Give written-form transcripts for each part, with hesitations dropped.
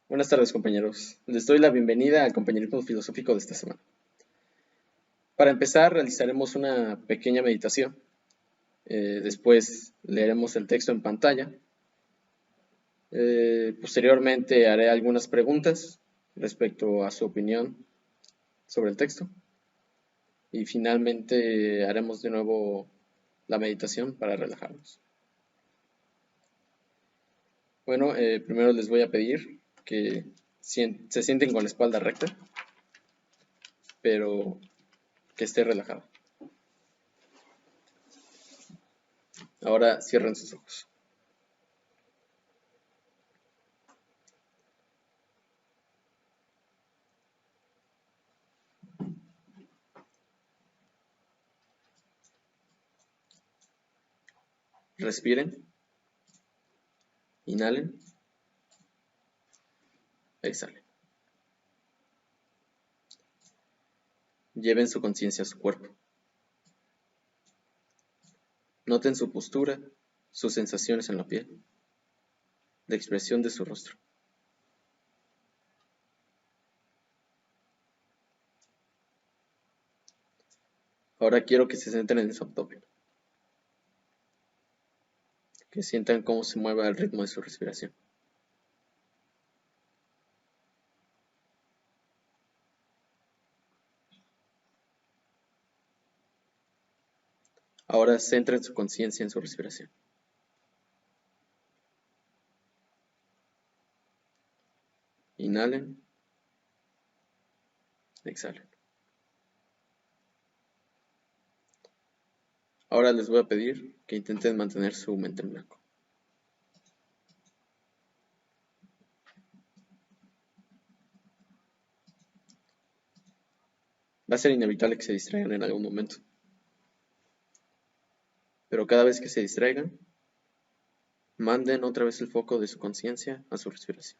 Buenas tardes, compañeros. Les doy la bienvenida al compañerismo filosófico de esta semana. Para empezar, realizaremos una pequeña meditación. Después leeremos el texto en pantalla. Posteriormente haré algunas preguntas respecto a su opinión sobre el texto. Y finalmente haremos de nuevo la meditación para relajarnos. Bueno, primero les voy a pedir que se sienten con la espalda recta, pero que esté relajada. Ahora cierren sus ojos. Respiren. Inhalen. Exhalen. Lleven su conciencia a su cuerpo. Noten su postura, sus sensaciones en la piel, la expresión de su rostro. Ahora quiero que se centren en su abdomen, que sientan cómo se mueve al ritmo de su respiración. Ahora centren su conciencia en su respiración. Inhalen. Exhalen. Ahora les voy a pedir que intenten mantener su mente en blanco. Va a ser inevitable que se distraigan en algún momento. Pero cada vez que se distraigan, manden otra vez el foco de su conciencia a su respiración.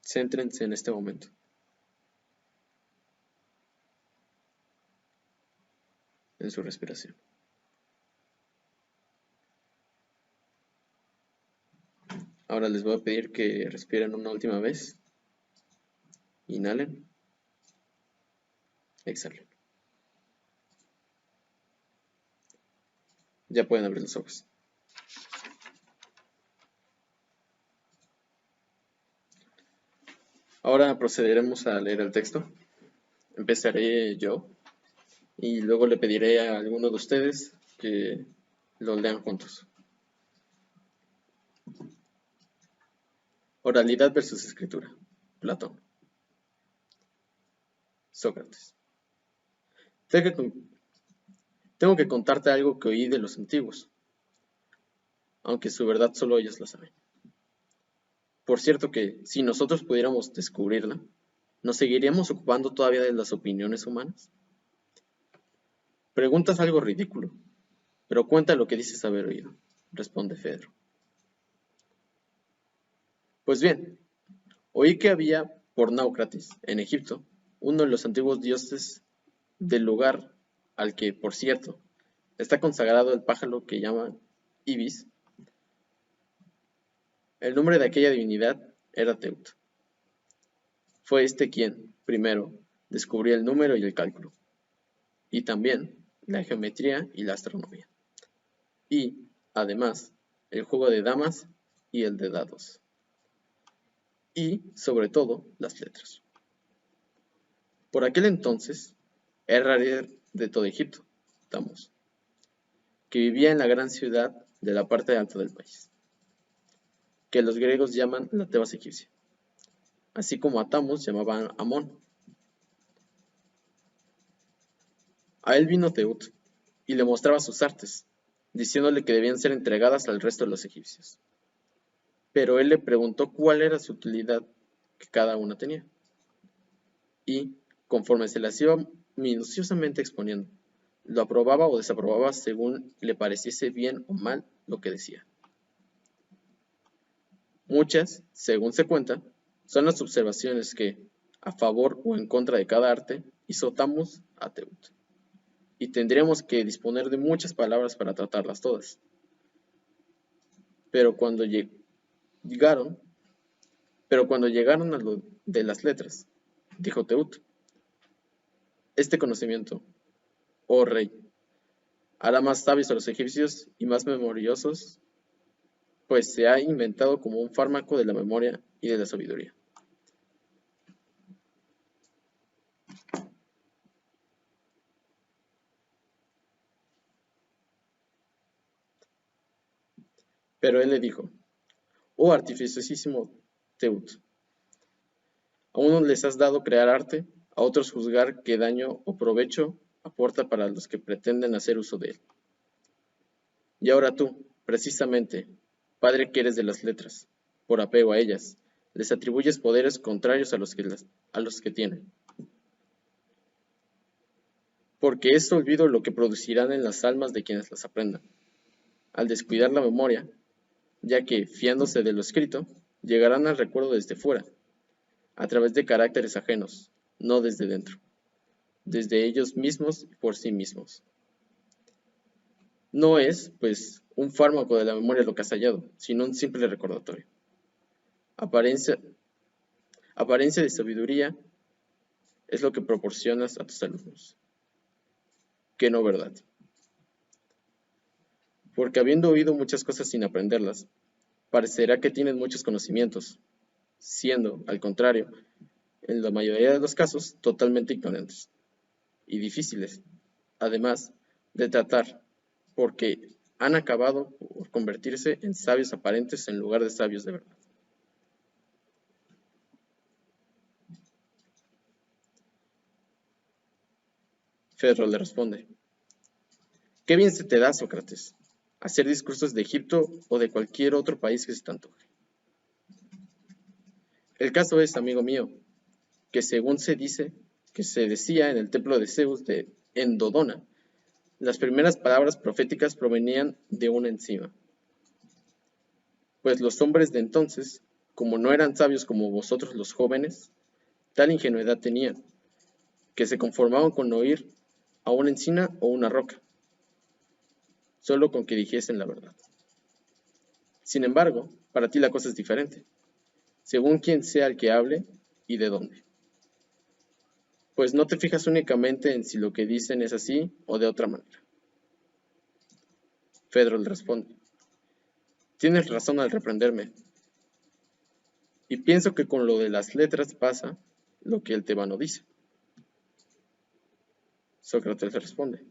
Céntrense en este momento. En su respiración. Ahora les voy a pedir que respiren una última vez. Inhalen. Exhalen. Ya pueden abrir los ojos. Ahora procederemos a leer el texto. Empezaré yo y luego le pediré a alguno de ustedes que lo lean juntos. Oralidad versus escritura. Platón. Sócrates. Tengo que contarte algo que oí de los antiguos, aunque su verdad solo ellos la saben. Por cierto que, si nosotros pudiéramos descubrirla, ¿nos seguiríamos ocupando todavía de las opiniones humanas? Preguntas algo ridículo, pero cuenta lo que dices haber oído, responde Fedro. Pues bien, oí que había, por Náucratis, en Egipto, uno de los antiguos dioses del lugar al que, por cierto, está consagrado el pájaro que llaman Ibis. El nombre de aquella divinidad era Teut. Fue este quien, primero, descubrió el número y el cálculo, y también la geometría y la astronomía, y, además, el juego de damas y el de dados, y, sobre todo, las letras. Por aquel entonces, era rey de todo Egipto, Tamos, que vivía en la gran ciudad de la parte alta del país, que los griegos llaman la Tebas egipcia, así como a Tamos llamaban Amón. A él vino Teut y le mostraba sus artes, diciéndole que debían ser entregadas al resto de los egipcios. Pero él le preguntó cuál era su utilidad que cada una tenía. Y, conforme se las iba minuciosamente exponiendo, lo aprobaba o desaprobaba según le pareciese bien o mal lo que decía. Muchas, según se cuenta, son las observaciones que, a favor o en contra de cada arte, hizo Tamos a Teut. Y tendríamos que disponer de muchas palabras para tratarlas todas. Pero cuando llegaron, pero cuando llegaron a lo de las letras, dijo Teut, este conocimiento, oh rey, hará más sabios a los egipcios y más memoriosos, pues se ha inventado como un fármaco de la memoria y de la sabiduría. Pero él le dijo, oh artificiosísimo Teut, a unos les has dado crear arte, a otros juzgar qué daño o provecho aporta para los que pretenden hacer uso de él. Y ahora tú, precisamente, padre que eres de las letras, por apego a ellas, les atribuyes poderes contrarios a los que tienen. Porque es olvido lo que producirán en las almas de quienes las aprendan, al descuidar la memoria, ya que, fiándose de lo escrito, llegarán al recuerdo desde fuera, a través de caracteres ajenos, no desde dentro, desde ellos mismos y por sí mismos. No es, pues, un fármaco de la memoria lo que has hallado, sino un simple recordatorio. Apariencia, apariencia de sabiduría es lo que proporcionas a tus alumnos, que no verdad. Porque habiendo oído muchas cosas sin aprenderlas, parecerá que tienes muchos conocimientos, siendo, al contrario, en la mayoría de los casos, totalmente ignorantes y difíciles, además de tratar, porque han acabado por convertirse en sabios aparentes en lugar de sabios de verdad. Fedro le responde, qué bien se te da, Sócrates, hacer discursos de Egipto o de cualquier otro país que se te antoje. El caso es, amigo mío, que según se dice, que se decía en el templo de Zeus de Endodona, las primeras palabras proféticas provenían de una enzima. Pues los hombres de entonces, como no eran sabios como vosotros los jóvenes, tal ingenuidad tenían, que se conformaban con oír a una encina o una roca, solo con que dijesen la verdad. Sin embargo, para ti la cosa es diferente, según quién sea el que hable y de dónde. Pues no te fijas únicamente en si lo que dicen es así o de otra manera. Fedro le responde, tienes razón al reprenderme, y pienso que con lo de las letras pasa lo que el tebano dice. Sócrates le responde,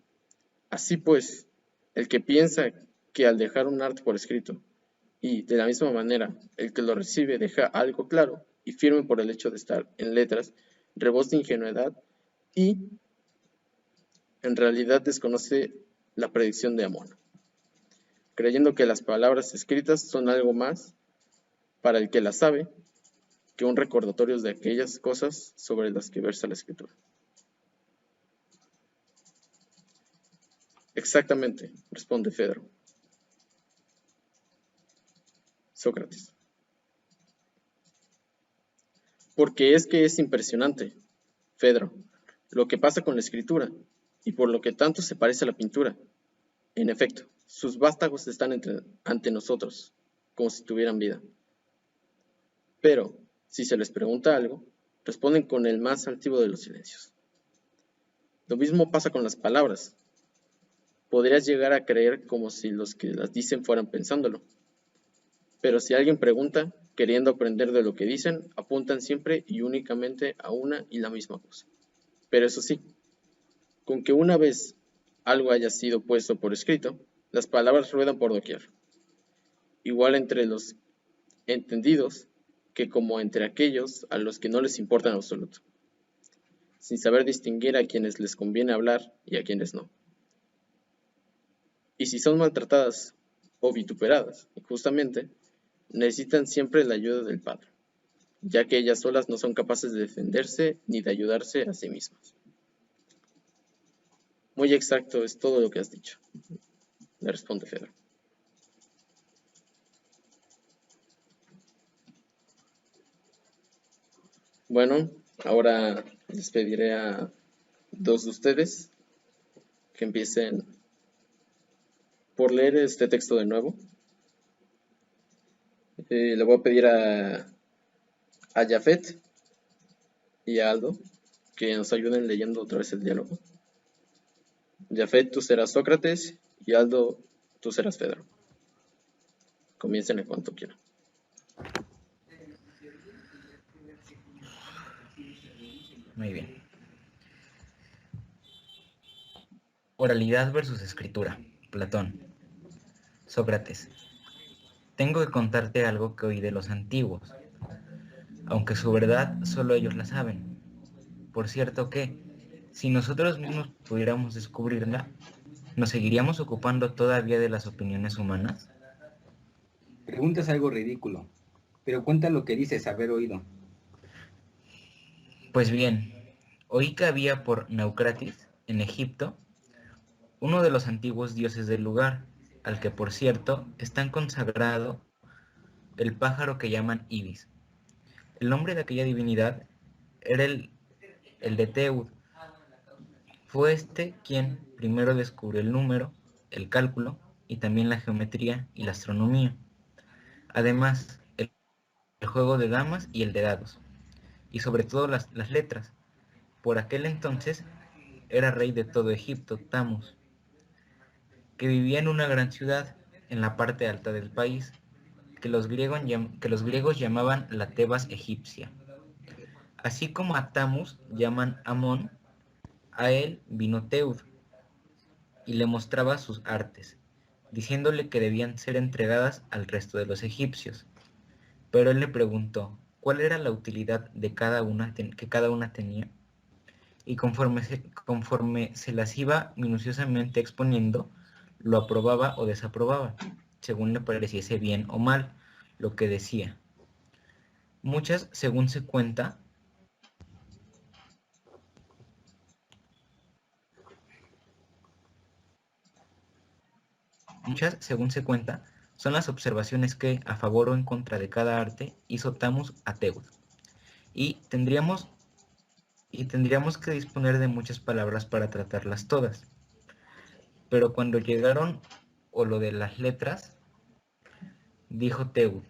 así pues, el que piensa que al dejar un arte por escrito, y de la misma manera, el que lo recibe deja algo claro y firme por el hecho de estar en letras, rebosa de ingenuidad y en realidad desconoce la predicción de Amón, creyendo que las palabras escritas son algo más para el que las sabe que un recordatorio de aquellas cosas sobre las que versa la escritura. Exactamente, responde Fedro. Sócrates. Porque es que es impresionante, Fedro, lo que pasa con la escritura, y por lo que tanto se parece a la pintura. En efecto, sus vástagos están ante nosotros, como si tuvieran vida. Pero, si se les pregunta algo, responden con el más altivo de los silencios. Lo mismo pasa con las palabras. Podrías llegar a creer como si los que las dicen fueran pensándolo. Pero si alguien pregunta, queriendo aprender de lo que dicen, apuntan siempre y únicamente a una y la misma cosa. Pero eso sí, con que una vez algo haya sido puesto por escrito, las palabras ruedan por doquier, igual entre los entendidos que como entre aquellos a los que no les importa en absoluto, sin saber distinguir a quienes les conviene hablar y a quienes no. Y si son maltratadas o vituperadas, injustamente, necesitan siempre la ayuda del Padre, ya que ellas solas no son capaces de defenderse ni de ayudarse a sí mismas. Muy exacto es todo lo que has dicho, le responde Fedro. Bueno, ahora les pediré a dos de ustedes que empiecen por leer este texto de nuevo. Le voy a pedir a Jafet y a Aldo que nos ayuden leyendo otra vez el diálogo. Jafet, tú serás Sócrates y Aldo, tú serás Fedro. Comiencen en cuanto quieran. Muy bien. Oralidad versus escritura. Platón. Sócrates. Tengo que contarte algo que oí de los antiguos, aunque su verdad solo ellos la saben. Por cierto que, si nosotros mismos pudiéramos descubrirla, ¿nos seguiríamos ocupando todavía de las opiniones humanas? Preguntas algo ridículo, pero cuenta lo que dices haber oído. Pues bien, oí que había por Naucratis, en Egipto, uno de los antiguos dioses del lugar, al que por cierto es tan consagrado el pájaro que llaman Ibis. El nombre de aquella divinidad era el de Teud. Fue este quien primero descubrió el número, el cálculo y también la geometría y la astronomía. Además, el juego de damas y el de dados, y sobre todo las letras. Por aquel entonces era rey de todo Egipto, Tamus, que vivía en una gran ciudad en la parte alta del país, que los griegos llamaban la Tebas egipcia. Así como a Tamus llaman Amón, a él vino Teud y le mostraba sus artes, diciéndole que debían ser entregadas al resto de los egipcios. Pero él le preguntó cuál era la utilidad de que cada una tenía, y conforme se las iba minuciosamente exponiendo, lo aprobaba o desaprobaba, según le pareciese bien o mal lo que decía. Muchas, según se cuenta, son las observaciones que, a favor o en contra de cada arte, hizo Tamus a Teud. Y tendríamos que disponer de muchas palabras para tratarlas todas. Pero cuando llegaron o lo de las letras, dijo Teud: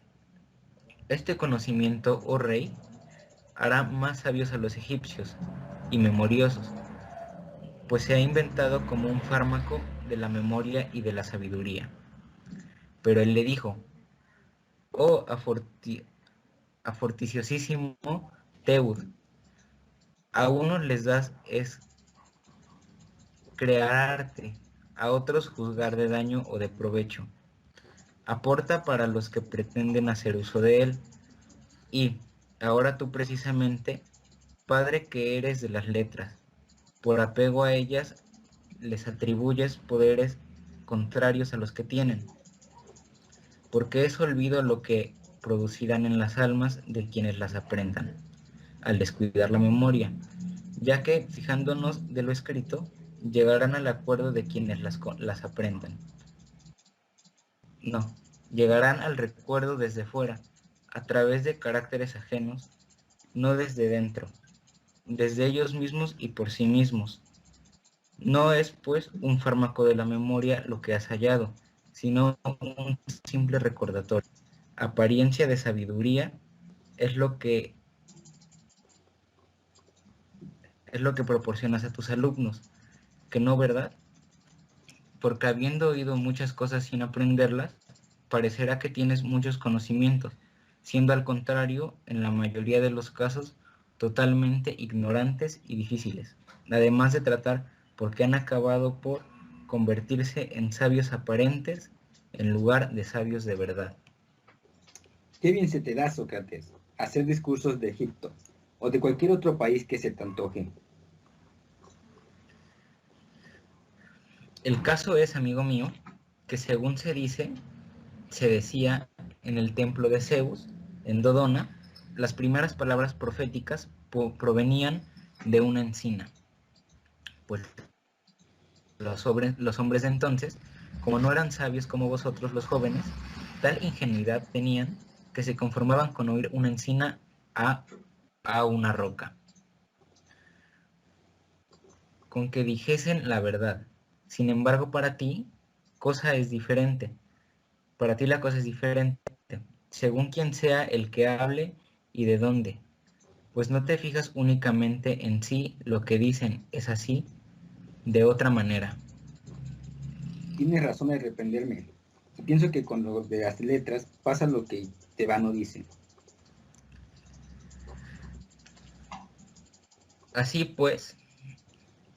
este conocimiento, oh rey, hará más sabios a los egipcios y memoriosos, pues se ha inventado como un fármaco de la memoria y de la sabiduría. Pero él le dijo: oh aforticiosísimo Teud, a unos les das es crear arte, a otros juzgar de daño o de provecho. Aporta para los que pretenden hacer uso de él. Y ahora tú precisamente, padre que eres de las letras, por apego a ellas les atribuyes poderes contrarios a los que tienen, porque es olvido lo que producirán en las almas de quienes las aprendan, al descuidar la memoria, ya que, fijándonos de lo escrito, llegarán al acuerdo de quienes las aprendan. No, llegarán al recuerdo desde fuera, a través de caracteres ajenos, no desde dentro, desde ellos mismos y por sí mismos. No es, pues, un fármaco de la memoria lo que has hallado, sino un simple recordatorio. Apariencia de sabiduría es lo que proporcionas a tus alumnos, que no, ¿verdad? Porque habiendo oído muchas cosas sin aprenderlas, parecerá que tienes muchos conocimientos, siendo al contrario, en la mayoría de los casos, totalmente ignorantes y difíciles, además de tratar porque han acabado por convertirse en sabios aparentes en lugar de sabios de verdad. Qué bien se te da, Sócrates, hacer discursos de Egipto o de cualquier otro país que se te antoje. El caso es, amigo mío, que según se decía en el templo de Zeus, en Dodona, las primeras palabras proféticas provenían de una encina. Pues los hombres de entonces, como no eran sabios como vosotros los jóvenes, tal ingenuidad tenían que se conformaban con oír una encina a una roca, con que dijesen la verdad. Sin embargo, para ti la cosa es diferente. según quien sea el que hable y de dónde, pues no te fijas únicamente en sí lo que dicen es así, de otra manera. Tienes razón en reprenderme. Y pienso que con lo de las letras pasa lo que Tebano dice. Así pues,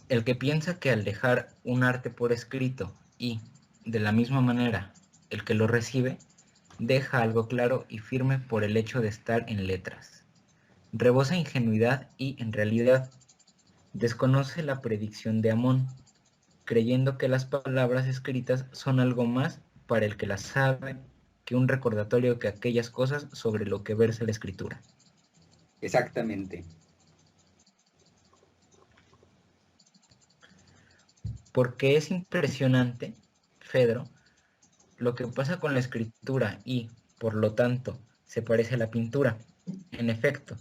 el que piensa que al dejar un arte por escrito y, de la misma manera, el que lo recibe, deja algo claro y firme por el hecho de estar en letras. Rebosa ingenuidad y, en realidad, desconoce la predicción de Amón, creyendo que las palabras escritas son algo más para el que las sabe que un recordatorio de aquellas cosas sobre lo que versa la escritura. Exactamente. Porque es impresionante, Fedro, lo que pasa con la escritura y, por lo tanto, se parece a la pintura. En efecto,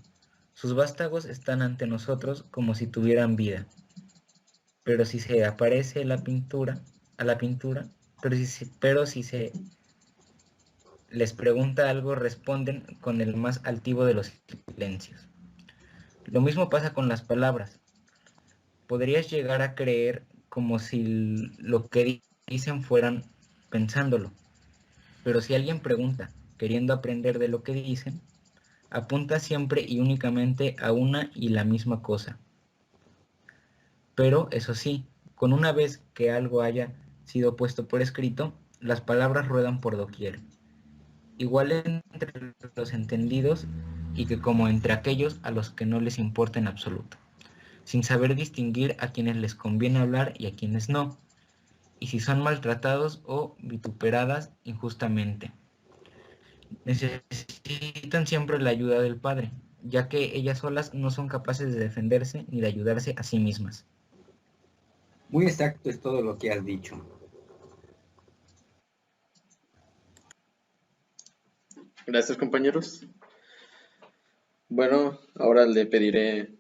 sus vástagos están ante nosotros como si tuvieran vida. Pero si se aparece a la pintura, pero si se les pregunta algo, responden con el más altivo de los silencios. Lo mismo pasa con las palabras. Podrías llegar a creer como si lo que dicen fueran pensándolo. Pero si alguien pregunta, queriendo aprender de lo que dicen, apunta siempre y únicamente a una y la misma cosa. Pero, eso sí, con una vez que algo haya sido puesto por escrito, las palabras ruedan por doquier, igual entre los entendidos y que como entre aquellos a los que no les importa en absoluto, sin saber distinguir a quienes les conviene hablar y a quienes no, y si son maltratados o vituperadas injustamente. Necesitan siempre la ayuda del Padre, ya que ellas solas no son capaces de defenderse ni de ayudarse a sí mismas. Muy exacto es todo lo que has dicho. Gracias, compañeros. Bueno, ahora le pediré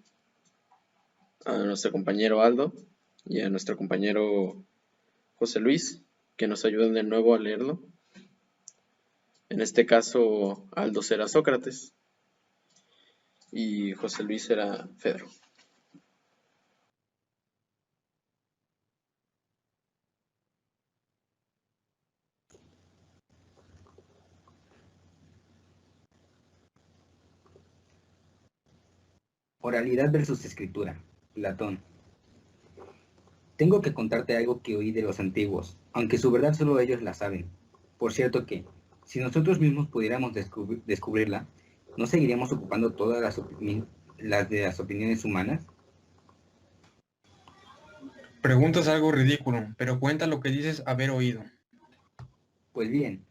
a nuestro compañero Aldo y a nuestro compañero José Luis que nos ayuden de nuevo a leerlo. En este caso, Aldo será Sócrates y José Luis será Fedro. Oralidad versus escritura. Platón. Tengo que contarte algo que oí de los antiguos, aunque su verdad solo ellos la saben. Por cierto que, si nosotros mismos pudiéramos descubrirla, ¿no seguiríamos ocupando todas las de las opiniones humanas? Preguntas algo ridículo, pero cuenta lo que dices haber oído. Pues bien,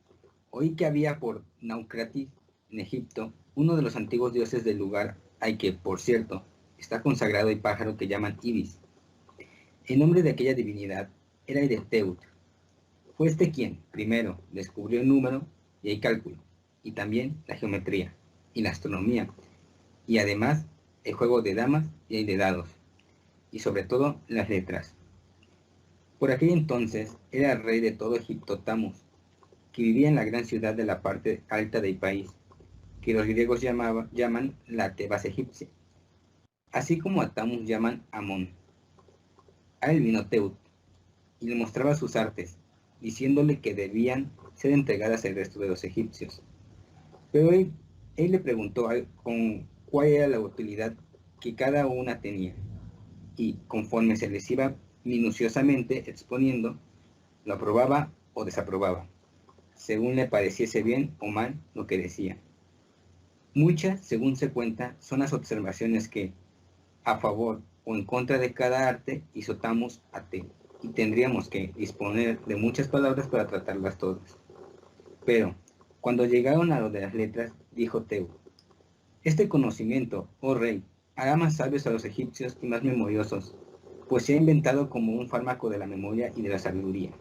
oí que había por Naucratis, en Egipto, uno de los antiguos dioses del lugar al que, por cierto, está consagrado el pájaro que llaman Ibis. El nombre de aquella divinidad era Ereteut. Fue este quien, primero, descubrió el número y el cálculo, y también la geometría, y la astronomía, y además el juego de damas y el de dados, y sobre todo las letras. Por aquel entonces era el rey de todo Egipto Tamus, que vivía en la gran ciudad de la parte alta del país, que los griegos llaman la Tebas egipcia, así como a Tamus llaman Amón. A él vino Teut, y le mostraba sus artes, diciéndole que debían ser entregadas al resto de los egipcios. Pero él le preguntó con cuál era la utilidad que cada una tenía, y conforme se les iba minuciosamente exponiendo, lo aprobaba o desaprobaba, según le pareciese bien o mal lo que decía. Muchas, según se cuenta, son las observaciones que, a favor o en contra de cada arte, hizo Tamus a Teut, y tendríamos que disponer de muchas palabras para tratarlas todas. Pero, cuando llegaron a lo de las letras, dijo Teut: este conocimiento, oh rey, hará más sabios a los egipcios y más memoriosos, pues se ha inventado como un fármaco de la memoria y de la sabiduría.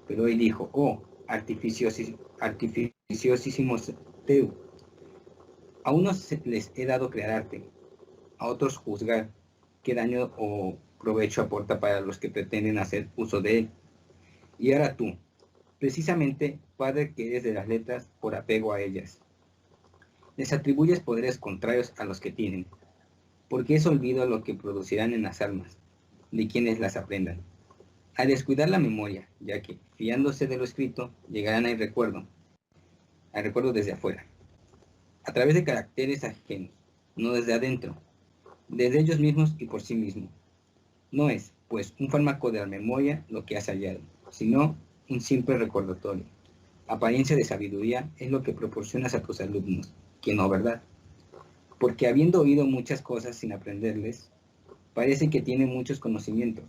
Pero él dijo: oh, artificiosísimos Teut, a unos les he dado crear arte, a otros juzgar qué daño o provecho aporta para los que pretenden hacer uso de él. Y ahora tú, precisamente, padre que eres de las letras por apego a ellas, Les atribuyes poderes contrarios a los que tienen, porque es olvido lo que producirán en las almas de quienes las aprendan. Al descuidar la memoria, ya que, fiándose de lo escrito, llegarán al recuerdo desde afuera, a través de caracteres ajenos, no desde adentro, desde ellos mismos y por sí mismos. No es, pues, un fármaco de la memoria lo que has hallado, sino un simple recordatorio. Apariencia de sabiduría es lo que proporcionas a tus alumnos, que no, ¿verdad? Porque habiendo oído muchas cosas sin aprenderles, parece que tienen muchos conocimientos,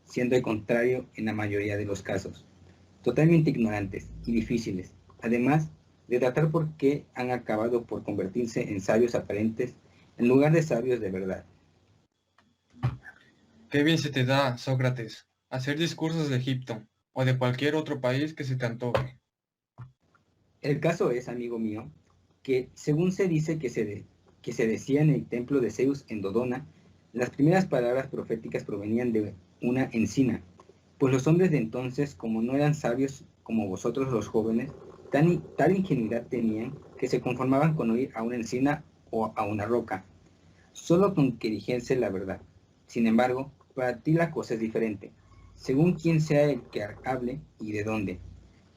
siendo el contrario en la mayoría de los casos, totalmente ignorantes y difíciles, además de tratar por qué han acabado por convertirse en sabios aparentes en lugar de sabios de verdad. Qué bien se te da, Sócrates, hacer discursos de Egipto o de cualquier otro país que se te antoje. El caso es, amigo mío, que según se dice que se decía en el templo de Zeus en Dodona, las primeras palabras proféticas provenían de una encina, pues los hombres de entonces, como no eran sabios como vosotros los jóvenes, tal ingenuidad tenían que se conformaban con oír a una encina o a una roca, solo con que dijese la verdad. Sin embargo, para ti la cosa es diferente, según quién sea el que hable y de dónde,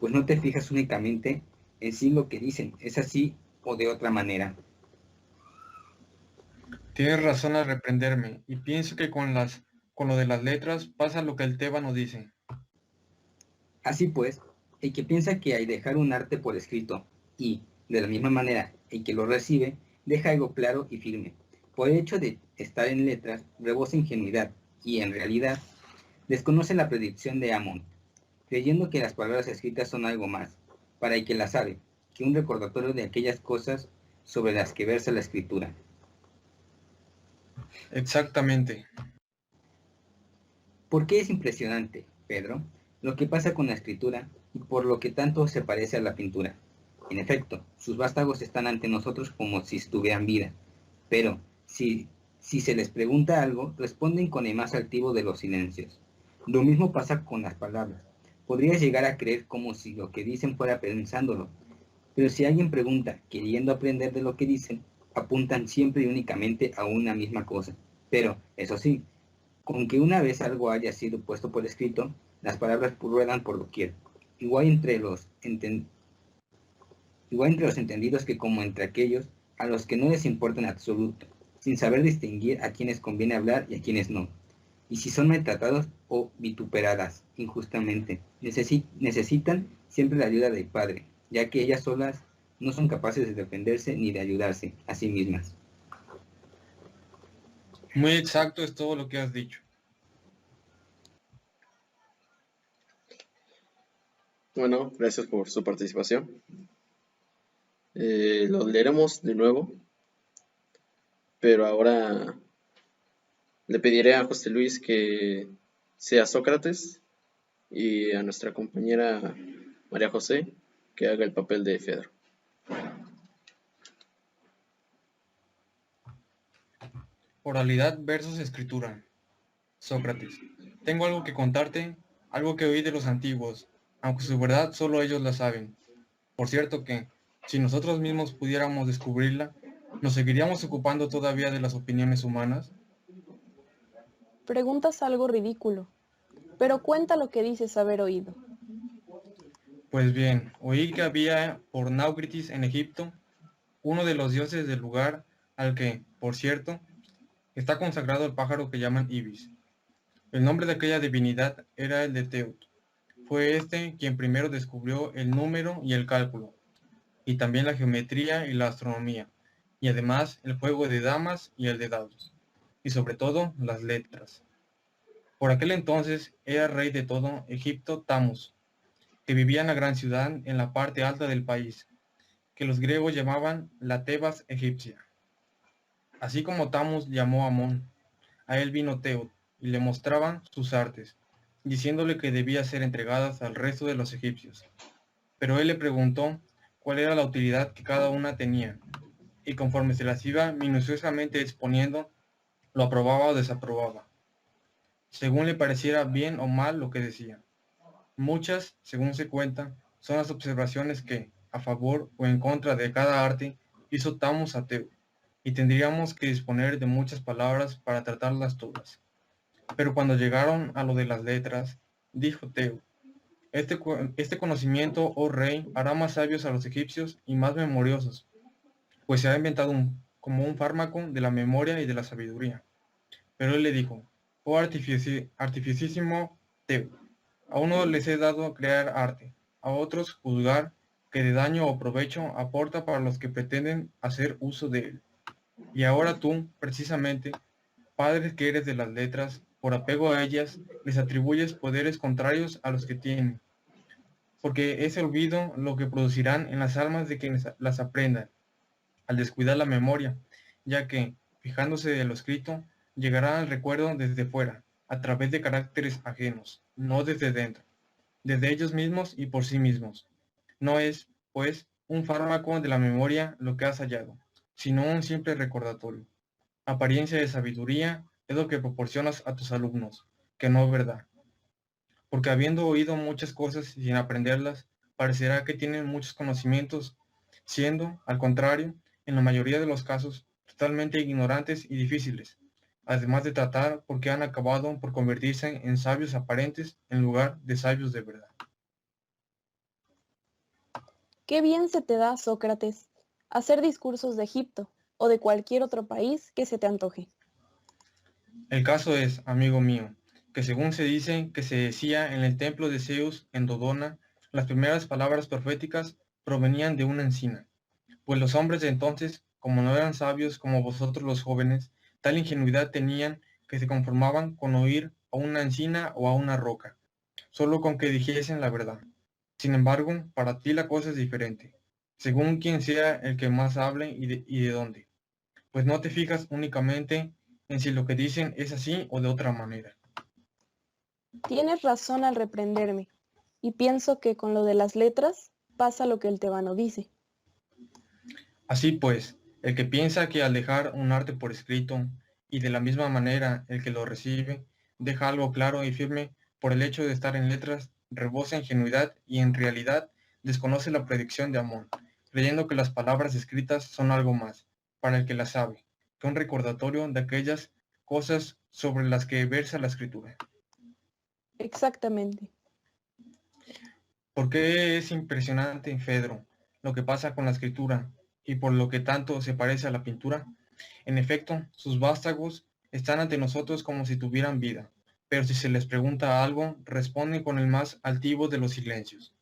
pues no te fijas únicamente en sí lo que dicen, es así o de otra manera. Tienes razón al reprenderme, y pienso que con lo de las letras pasa lo que el tébano dice. Así pues, el que piensa que hay dejar un arte por escrito y, de la misma manera, el que lo recibe, deja algo claro y firme. Por el hecho de estar en letras, rebosa ingenuidad y, en realidad, desconoce la predicción de Amon, creyendo que las palabras escritas son algo más, para el que las sabe, que un recordatorio de aquellas cosas sobre las que versa la escritura. Exactamente. ¿Por qué es impresionante, Pedro, lo que pasa con la escritura y por lo que tanto se parece a la pintura? En efecto, sus vástagos están ante nosotros como si estuvieran vida, pero si se les pregunta algo, responden con el más altivo de los silencios. Lo mismo pasa con las palabras. Podrías llegar a creer como si lo que dicen fuera pensándolo, pero si alguien pregunta queriendo aprender de lo que dicen, apuntan siempre y únicamente a una misma cosa. Pero, eso sí, con que una vez algo haya sido puesto por escrito, las palabras ruedan por doquier, igual entre los entendidos que como entre aquellos a los que no les importa en absoluto, sin saber distinguir a quienes conviene hablar y a quienes no. Y si son maltratados o vituperadas injustamente, necesitan siempre la ayuda del Padre, ya que ellas solas no son capaces de defenderse ni de ayudarse a sí mismas. Muy exacto es todo lo que has dicho. Bueno, gracias por su participación. Lo leeremos de nuevo, pero ahora le pediré a José Luis que sea Sócrates y a nuestra compañera María José que haga el papel de Fedro. Oralidad versus escritura. Sócrates. Tengo algo que contarte, algo que oí de los antiguos, aunque su verdad solo ellos la saben. Por cierto que, si nosotros mismos pudiéramos descubrirla, ¿nos seguiríamos ocupando todavía de las opiniones humanas? Preguntas algo ridículo, pero cuenta lo que dices haber oído. Pues bien, oí que había por Naucritis en Egipto, uno de los dioses del lugar al que, por cierto, está consagrado el pájaro que llaman Ibis. El nombre de aquella divinidad era el de Teut. Fue este quien primero descubrió el número y el cálculo, y también la geometría y la astronomía, y además el juego de damas y el de dados, y sobre todo las letras. Por aquel entonces era rey de todo Egipto Tamus, que vivía en la gran ciudad en la parte alta del país, que los griegos llamaban la Tebas egipcia. Así como Tamus llamó a Amón, a él vino Teut, y le mostraban sus artes, diciéndole que debía ser entregadas al resto de los egipcios. Pero él le preguntó cuál era la utilidad que cada una tenía, y conforme se las iba minuciosamente exponiendo, lo aprobaba o desaprobaba, según le pareciera bien o mal lo que decía. Muchas, según se cuenta, son las observaciones que, a favor o en contra de cada arte, hizo Tammuz a Teu, y tendríamos que disponer de muchas palabras para tratarlas todas. Pero cuando llegaron a lo de las letras, dijo Teu: este conocimiento, oh rey, hará más sabios a los egipcios y más memoriosos, pues se ha inventado como un fármaco de la memoria y de la sabiduría. Pero él le dijo: oh artificísimo Teu, a uno les he dado crear arte, a otros juzgar que de daño o provecho aporta para los que pretenden hacer uso de él. Y ahora tú, precisamente, padre que eres de las letras, por apego a ellas, les atribuyes poderes contrarios a los que tienen, porque ese olvido lo que producirán en las almas de quienes las aprendan, al descuidar la memoria, ya que, fijándose de lo escrito, llegará al recuerdo desde fuera, a través de caracteres ajenos, no desde dentro, desde ellos mismos y por sí mismos. No es, pues, un fármaco de la memoria lo que has hallado, sino un simple recordatorio. Apariencia de sabiduría es lo que proporcionas a tus alumnos, que no es verdad. Porque habiendo oído muchas cosas sin aprenderlas, parecerá que tienen muchos conocimientos, siendo, al contrario, en la mayoría de los casos, totalmente ignorantes y difíciles, además de tratar porque han acabado por convertirse en sabios aparentes en lugar de sabios de verdad. Qué bien se te da, Sócrates, hacer discursos de Egipto o de cualquier otro país que se te antoje. El caso es, amigo mío, que según se dice que se decía en el templo de Zeus en Dodona, las primeras palabras proféticas provenían de una encina. Pues los hombres de entonces, como no eran sabios como vosotros los jóvenes, tal ingenuidad tenían que se conformaban con oír a una encina o a una roca, solo con que dijesen la verdad. Sin embargo, para ti la cosa es diferente, según quien sea el que más hable y de dónde, pues no te fijas únicamente en si lo que dicen es así o de otra manera. Tienes razón al reprenderme, y pienso que con lo de las letras pasa lo que el tebano dice. Así pues, el que piensa que al dejar un arte por escrito, y de la misma manera el que lo recibe, deja algo claro y firme por el hecho de estar en letras, rebosa ingenuidad y en realidad desconoce la predicción de Amón, creyendo que las palabras escritas son algo más, para el que las sabe, que un recordatorio de aquellas cosas sobre las que versa la escritura. Exactamente. ¿Por qué es impresionante, Fedro, lo que pasa con la escritura y por lo que tanto se parece a la pintura? En efecto, sus vástagos están ante nosotros como si tuvieran vida, pero si se les pregunta algo, responden con el más altivo de los silencios.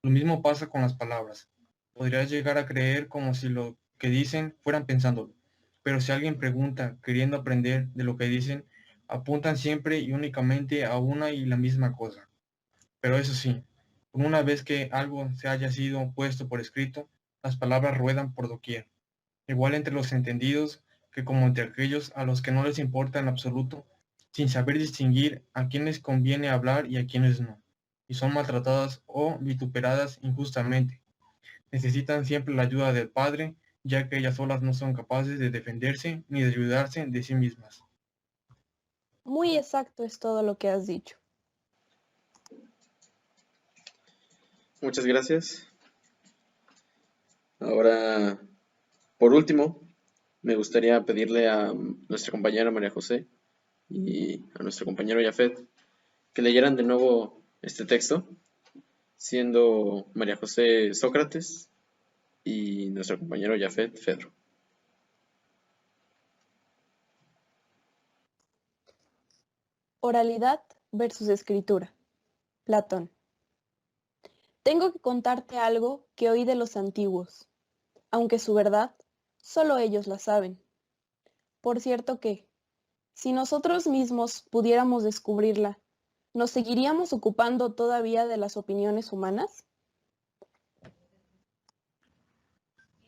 Lo mismo pasa con las palabras. Podrías llegar a creer como si lo que dicen fueran pensándolo, pero si alguien pregunta queriendo aprender de lo que dicen, apuntan siempre y únicamente a una y la misma cosa. Pero eso sí, una vez que algo se haya sido puesto por escrito, las palabras ruedan por doquier, igual entre los entendidos que como entre aquellos a los que no les importa en absoluto, sin saber distinguir a quienes conviene hablar y a quienes no, y son maltratadas o vituperadas injustamente. Necesitan siempre la ayuda del Padre, ya que ellas solas no son capaces de defenderse ni de ayudarse de sí mismas. Muy exacto es todo lo que has dicho. Muchas gracias. Ahora, por último, me gustaría pedirle a nuestra compañera María José y a nuestro compañero Jafet que leyeran de nuevo este texto, siendo María José Sócrates y nuestro compañero Jafet Fedro. Oralidad versus escritura. Platón. Tengo que contarte algo que oí de los antiguos, aunque su verdad solo ellos la saben. Por cierto que, si nosotros mismos pudiéramos descubrirla, ¿nos seguiríamos ocupando todavía de las opiniones humanas?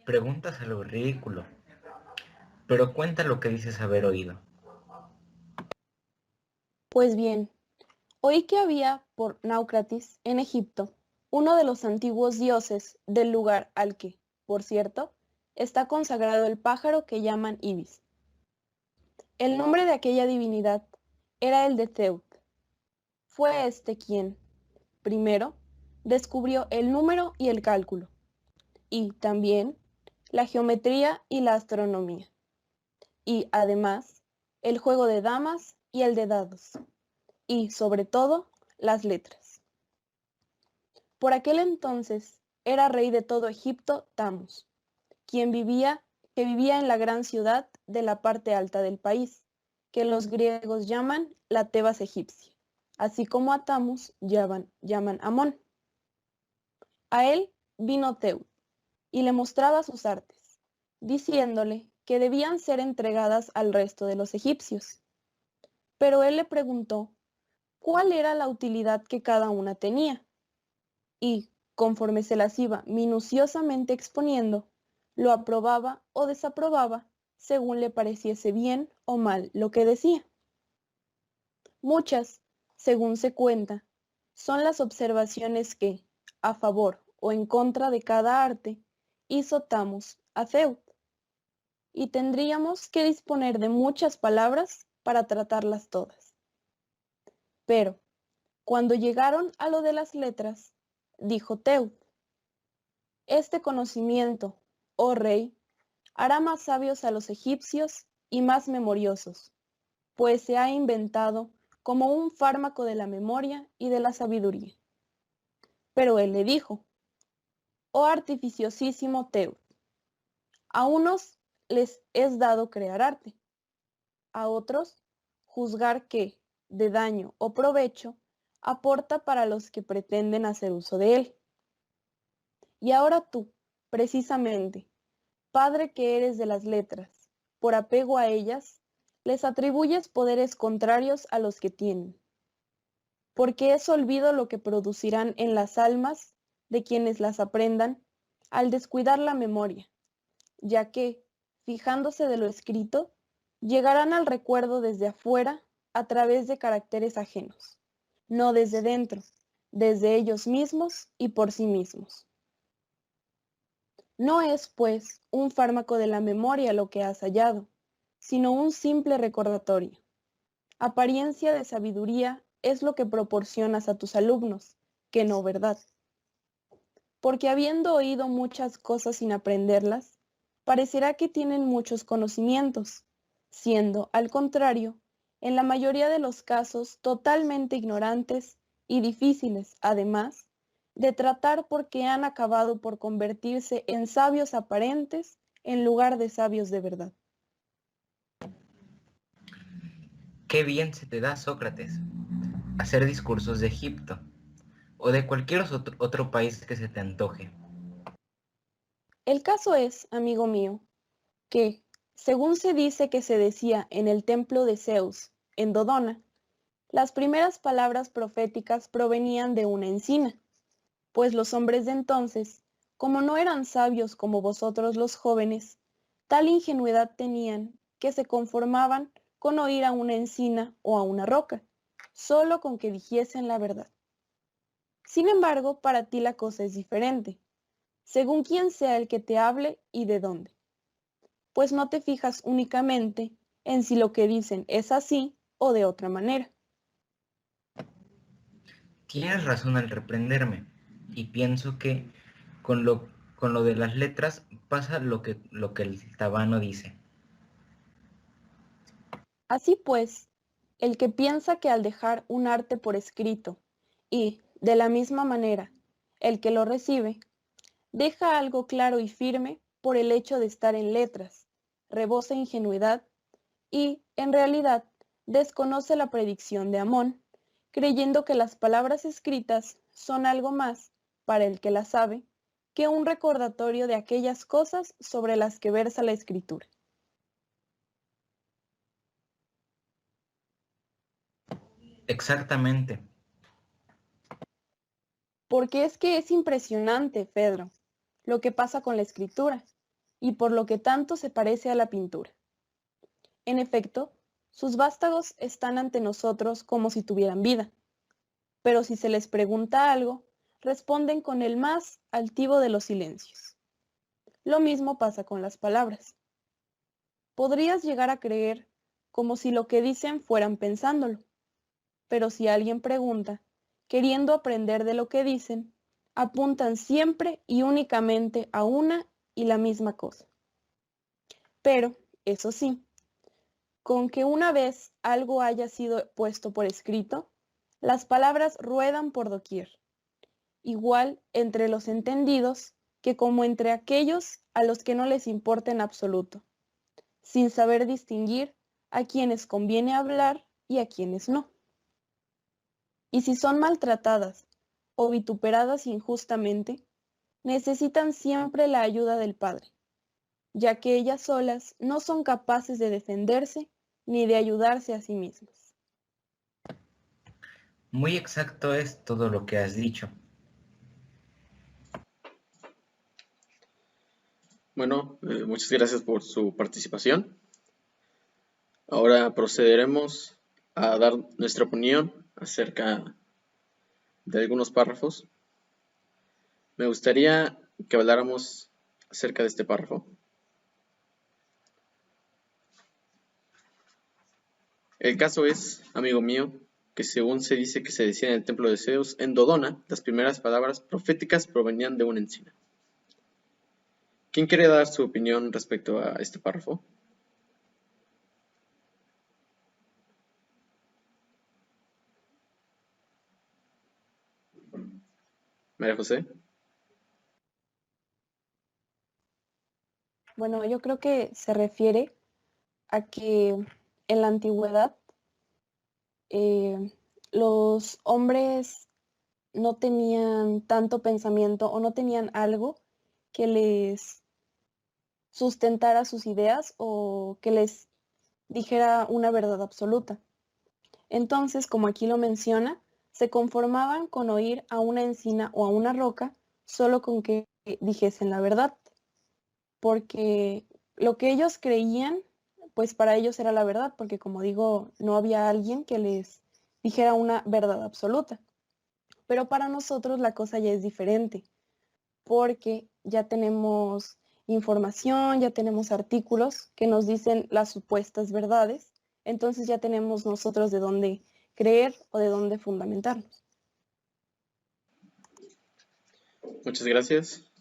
Preguntas algo ridículo, pero cuenta lo que dices haber oído. Pues bien, oí que había por Náucratis, en Egipto, uno de los antiguos dioses del lugar al que, por cierto, está consagrado el pájaro que llaman Ibis. El nombre de aquella divinidad era el de Teut. Fue este quien, primero, descubrió el número y el cálculo, y también la geometría y la astronomía, y además el juego de damas y el de dados, y sobre todo las letras. Por aquel entonces era rey de todo Egipto Tamus, que vivía en la gran ciudad de la parte alta del país, que los griegos llaman la Tebas egipcia, así como a Tamus llaman Amón. A él vino Teut y le mostraba sus artes, diciéndole que debían ser entregadas al resto de los egipcios. Pero él le preguntó cuál era la utilidad que cada una tenía, y, conforme se las iba minuciosamente exponiendo, lo aprobaba o desaprobaba según le pareciese bien o mal lo que decía. Muchas, según se cuenta, son las observaciones que, a favor o en contra de cada arte, hizo Tamus a Teut, y tendríamos que disponer de muchas palabras para tratarlas todas. Pero, cuando llegaron a lo de las letras, dijo Teut: este conocimiento, oh rey, hará más sabios a los egipcios y más memoriosos, pues se ha inventado como un fármaco de la memoria y de la sabiduría. Pero él le dijo: oh artificiosísimo Teut, a unos les es dado crear arte, a otros juzgar qué, de daño o provecho, aporta para los que pretenden hacer uso de él. Y ahora tú, precisamente, padre que eres de las letras, por apego a ellas, les atribuyes poderes contrarios a los que tienen. Porque es olvido lo que producirán en las almas de quienes las aprendan al descuidar la memoria, ya que, fijándose de lo escrito, llegarán al recuerdo desde afuera a través de caracteres ajenos, no desde dentro, desde ellos mismos y por sí mismos. No es, pues, un fármaco de la memoria lo que has hallado, sino un simple recordatorio. Apariencia de sabiduría es lo que proporcionas a tus alumnos, que no verdad. Porque habiendo oído muchas cosas sin aprenderlas, parecerá que tienen muchos conocimientos, siendo, al contrario, en la mayoría de los casos totalmente ignorantes y difíciles, además, de tratar porque han acabado por convertirse en sabios aparentes en lugar de sabios de verdad. Qué bien se te da, Sócrates, hacer discursos de Egipto o de cualquier otro país que se te antoje. El caso es, amigo mío, que, según se dice que se decía en el templo de Zeus, en Dodona, las primeras palabras proféticas provenían de una encina, pues los hombres de entonces, como no eran sabios como vosotros los jóvenes, tal ingenuidad tenían que se conformaban con oír a una encina o a una roca, solo con que dijesen la verdad. Sin embargo, para ti la cosa es diferente, según quién sea el que te hable y de dónde, pues no te fijas únicamente en si lo que dicen es así o de otra manera. Tienes razón al reprenderme, y pienso que con lo de las letras pasa lo que el tabano dice. Así pues, el que piensa que al dejar un arte por escrito y, de la misma manera, el que lo recibe, deja algo claro y firme por el hecho de estar en letras, rebosa ingenuidad y, en realidad, desconoce la predicción de Amón, creyendo que las palabras escritas son algo más, para el que las sabe, que un recordatorio de aquellas cosas sobre las que versa la escritura. Exactamente. Porque es que es impresionante, Pedro, lo que pasa con la escritura, y por lo que tanto se parece a la pintura. En efecto, sus vástagos están ante nosotros como si tuvieran vida, pero si se les pregunta algo, responden con el más altivo de los silencios. Lo mismo pasa con las palabras. Podrías llegar a creer como si lo que dicen fueran pensándolo, pero si alguien pregunta, queriendo aprender de lo que dicen, apuntan siempre y únicamente a una y la misma cosa. Pero, eso sí, con que una vez algo haya sido puesto por escrito, las palabras ruedan por doquier, igual entre los entendidos que como entre aquellos a los que no les importa en absoluto, sin saber distinguir a quienes conviene hablar y a quienes no. Y si son maltratadas o vituperadas injustamente, necesitan siempre la ayuda del Padre, ya que ellas solas no son capaces de defenderse ni de ayudarse a sí mismas. Muy exacto es todo lo que has dicho. Bueno, muchas gracias por su participación. Ahora procederemos a dar nuestra opinión acerca de algunos párrafos. Me gustaría que habláramos acerca de este párrafo. El caso es, amigo mío, que según se dice que se decía en el templo de Zeus, en Dodona, las primeras palabras proféticas provenían de una encina. ¿Quién quiere dar su opinión respecto a este párrafo? María José. Bueno, yo creo que se refiere a que en la antigüedad los hombres no tenían tanto pensamiento o no tenían algo que les sustentara sus ideas o que les dijera una verdad absoluta. Entonces, como aquí lo menciona, se conformaban con oír a una encina o a una roca solo con que dijesen la verdad, porque lo que ellos creían, pues para ellos era la verdad, porque como digo, no había alguien que les dijera una verdad absoluta. Pero para nosotros la cosa ya es diferente, porque ya tenemos información, ya tenemos artículos que nos dicen las supuestas verdades, entonces ya tenemos nosotros de dónde creer o de dónde fundamentarnos. Muchas gracias.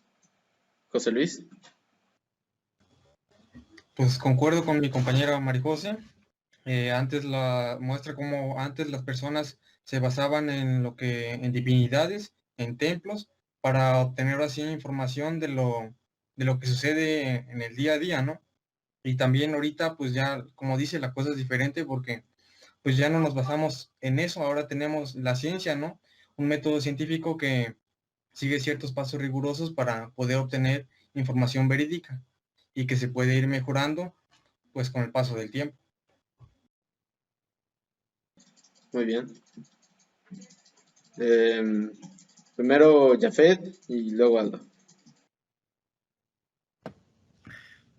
José Luis. Pues concuerdo con mi compañera Marijose. Antes muestra cómo antes las personas se basaban en divinidades, en templos, para obtener así información de lo que sucede en el día a día, ¿no? Y también ahorita, pues ya, como dice, la cosa es diferente porque pues ya no nos basamos en eso, ahora tenemos la ciencia, ¿no? Un método científico que sigue ciertos pasos rigurosos para poder obtener información verídica y que se puede ir mejorando, pues con el paso del tiempo. Muy bien. Primero Jafet y luego Aldo.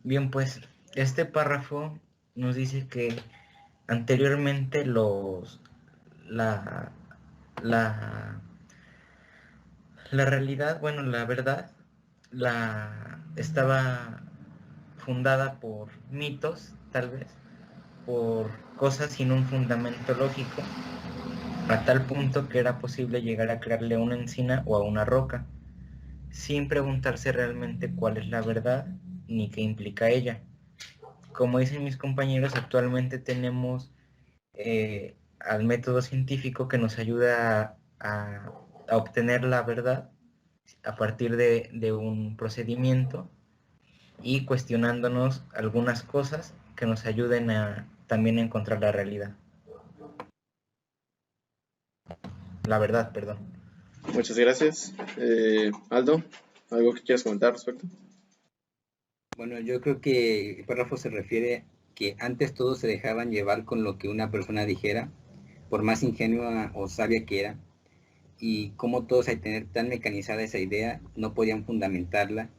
Bien, pues este párrafo nos dice que anteriormente la, la, la realidad, bueno, la verdad, estaba fundada por mitos, tal vez, por cosas sin un fundamento lógico, a tal punto que era posible llegar a crearle a una encina o a una roca, sin preguntarse realmente cuál es la verdad ni qué implica ella. Como dicen mis compañeros, actualmente tenemos al método científico que nos ayuda a obtener la verdad a partir de un procedimiento y cuestionándonos algunas cosas que nos ayuden a también a encontrar la realidad. La verdad, perdón. Muchas gracias. Aldo, ¿algo que quieras comentar al respecto? Bueno, yo creo que el párrafo se refiere que antes todos se dejaban llevar con lo que una persona dijera, por más ingenua o sabia que era, y como todos al tener tan mecanizada esa idea no podían fundamentarla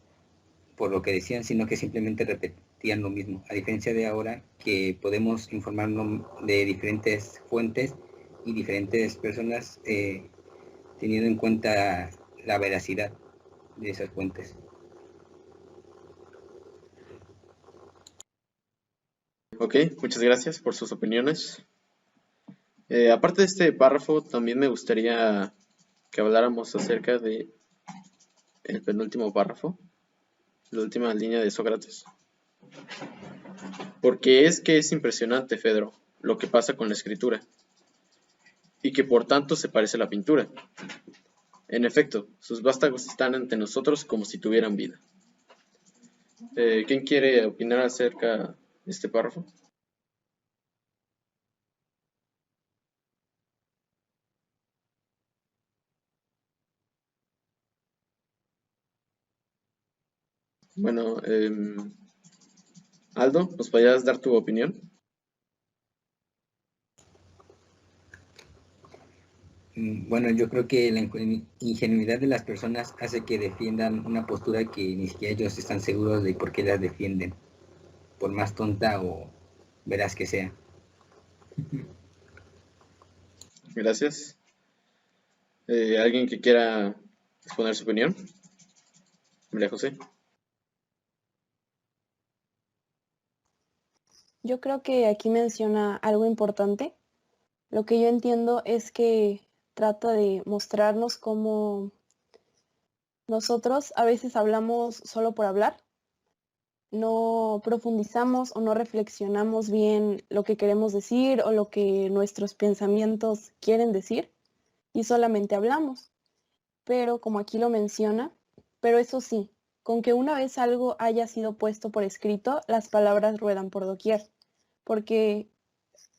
por lo que decían, sino que simplemente repetían lo mismo, a diferencia de ahora que podemos informarnos de diferentes fuentes y diferentes personas teniendo en cuenta la veracidad de esas fuentes. Ok, muchas gracias por sus opiniones. Aparte de este párrafo, también me gustaría que habláramos acerca de el penúltimo párrafo. la última línea de Sócrates. Porque es que es impresionante, Fedro, lo que pasa con la escritura, y que por tanto se parece a la pintura. En efecto, sus vástagos están ante nosotros como si tuvieran vida. ¿Quién quiere opinar acerca de este párrafo? Bueno, Aldo, ¿nos podrías dar tu opinión? Bueno, yo creo que la ingenuidad de las personas hace que defiendan una postura que ni siquiera ellos están seguros de por qué la defienden, por más tonta o veraz que sea. Gracias. ¿Alguien que quiera exponer su opinión? María José. Yo creo que aquí menciona algo importante. Lo que yo entiendo es que trata de mostrarnos cómo nosotros a veces hablamos solo por hablar, no profundizamos o no reflexionamos bien lo que queremos decir o lo que nuestros pensamientos quieren decir y solamente hablamos. Pero como aquí lo menciona, pero eso sí, con que una vez algo haya sido puesto por escrito, las palabras ruedan por doquier, porque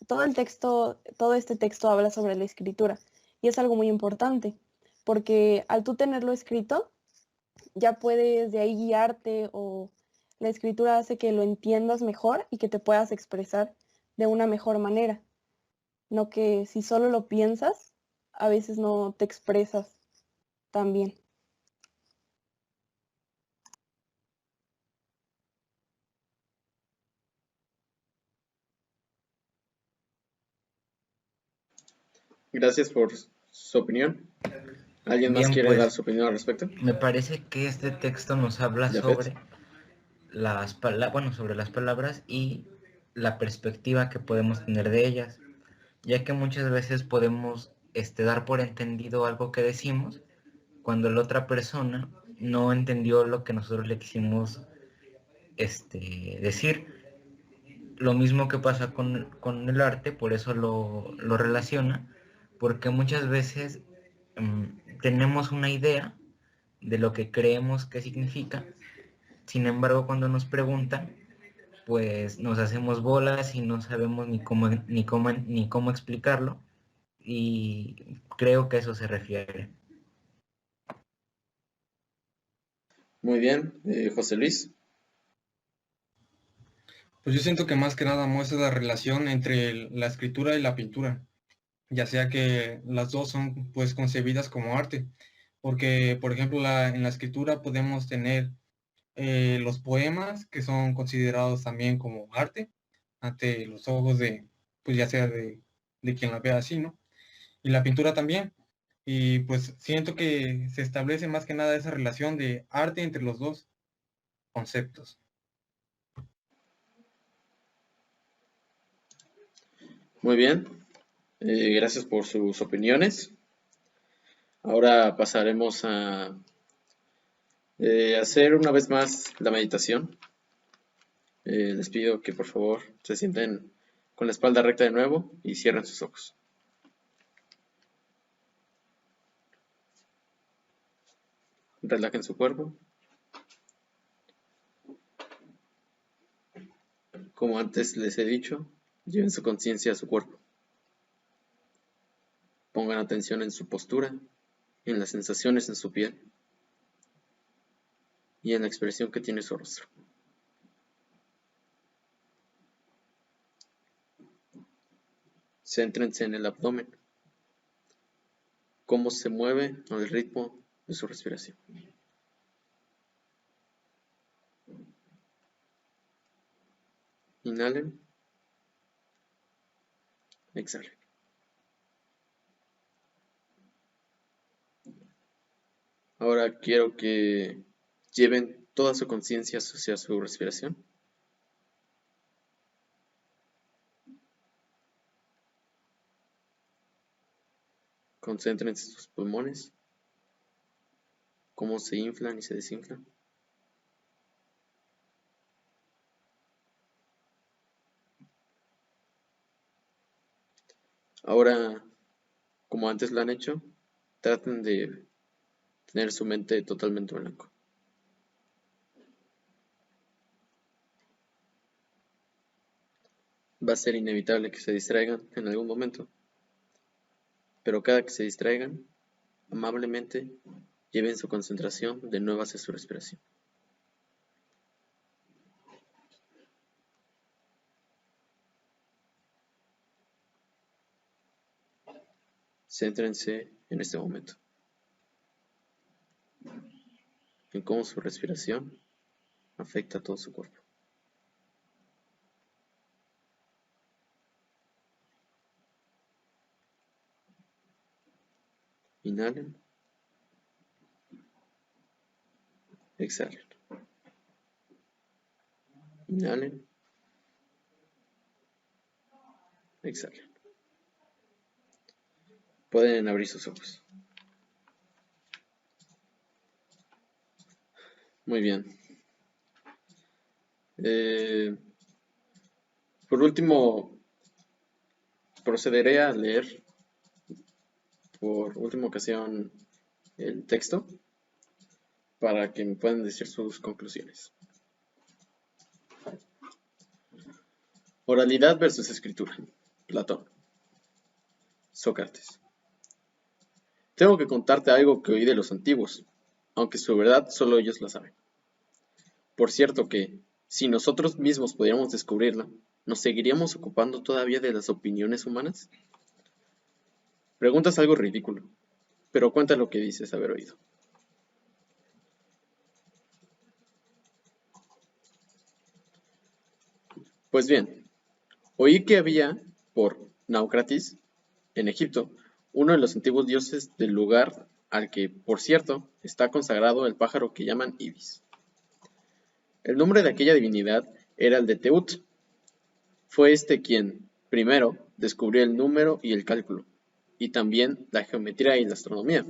todo este texto habla sobre la escritura y es algo muy importante, porque al tú tenerlo escrito, ya puedes de ahí guiarte o la escritura hace que lo entiendas mejor y que te puedas expresar de una mejor manera, no que si solo lo piensas, a veces no te expresas tan bien. Gracias por su opinión. ¿Alguien más Bien, quiere dar pues su opinión al respecto? me parece que este texto nos habla Jafet. sobre sobre las palabras y la perspectiva que podemos tener de ellas, ya que muchas veces podemos dar por entendido algo que decimos cuando la otra persona no entendió lo que nosotros le quisimos decir. Lo mismo que pasa con el arte, por eso lo relaciona, porque muchas veces tenemos una idea de lo que creemos que significa, sin embargo cuando nos preguntan, pues nos hacemos bolas y no sabemos ni cómo explicarlo, y creo que a eso se refiere. Muy bien. José Luis. Pues yo siento que más que nada muestra la relación entre la escritura y la pintura, ya sea que las dos son pues concebidas como arte, porque por ejemplo en la escritura podemos tener los poemas que son considerados también como arte ante los ojos de, pues ya sea de quien la vea así, ¿no? Y la pintura también. Y pues siento que se establece más que nada esa relación de arte entre los dos conceptos. Muy bien. Gracias por sus opiniones. Ahora pasaremos a hacer una vez más la meditación. Les pido que por favor se sienten con la espalda recta de nuevo y cierren sus ojos. Relajen su cuerpo. Como antes les he dicho, lleven su conciencia a su cuerpo. Pongan atención en su postura, en las sensaciones en su piel y en la expresión que tiene su rostro. Céntrense en el abdomen, cómo se mueve al ritmo de su respiración. Inhalen, exhalen. Ahora quiero que lleven toda su conciencia hacia su respiración. Concéntrense en sus pulmones, cómo se inflan y se desinflan. Ahora, como antes lo han hecho, traten de tener su mente totalmente en blanco. Va a ser inevitable que se distraigan en algún momento, pero cada que se distraigan, amablemente lleven su concentración de nuevo hacia su respiración. Céntrense en este momento, en cómo su respiración afecta a todo su cuerpo. Inhalen, exhalen. Inhalen, exhalen. Pueden abrir sus ojos. Muy bien. Por último, procederé a leer por última ocasión el texto para que me puedan decir sus conclusiones. Oralidad versus escritura. Platón. Sócrates. Tengo que contarte algo que oí de los antiguos, aunque su verdad solo ellos la saben. Por cierto que, si nosotros mismos pudiéramos descubrirla, ¿nos seguiríamos ocupando todavía de las opiniones humanas? Preguntas algo ridículo, pero cuenta lo que dices haber oído. Pues bien, oí que había, por Naucratis, en Egipto, uno de los antiguos dioses del lugar al que, por cierto, está consagrado el pájaro que llaman Ibis. El nombre de aquella divinidad era el de Teut. Fue este quien, primero, descubrió el número y el cálculo, y también la geometría y la astronomía,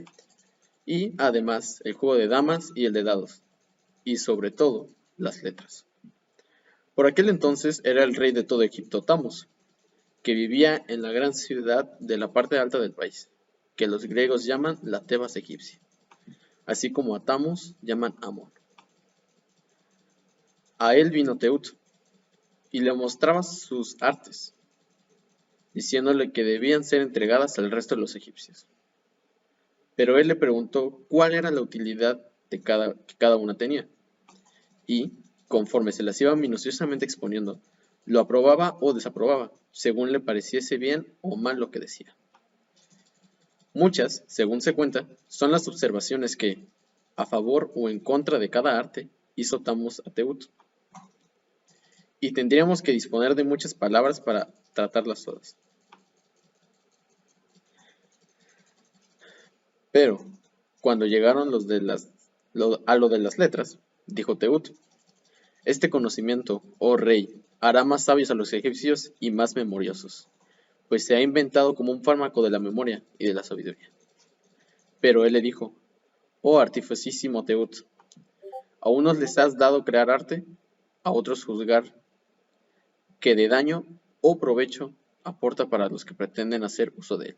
y además el juego de damas y el de dados, y sobre todo las letras. Por aquel entonces era el rey de todo Egipto, Tamos, que vivía en la gran ciudad de la parte alta del país, que los griegos llaman la Tebas egipcia, así como a Tamos llaman Amón. A él vino Teut, y le mostraba sus artes, diciéndole que debían ser entregadas al resto de los egipcios. Pero él le preguntó cuál era la utilidad que cada una tenía, y, conforme se las iba minuciosamente exponiendo, lo aprobaba o desaprobaba, según le pareciese bien o mal lo que decía. Muchas, según se cuenta, son las observaciones que, a favor o en contra de cada arte, hizo Tamos a Teut. Y tendríamos que disponer de muchas palabras para tratarlas todas. Pero, cuando llegaron a lo de las letras, dijo Teut, este conocimiento, oh rey, hará más sabios a los egipcios y más memoriosos, pues se ha inventado como un fármaco de la memoria y de la sabiduría. Pero él le dijo, oh artificiosísimo Teut, a unos les has dado crear arte, a otros juzgar que de daño o provecho aporta para los que pretenden hacer uso de él.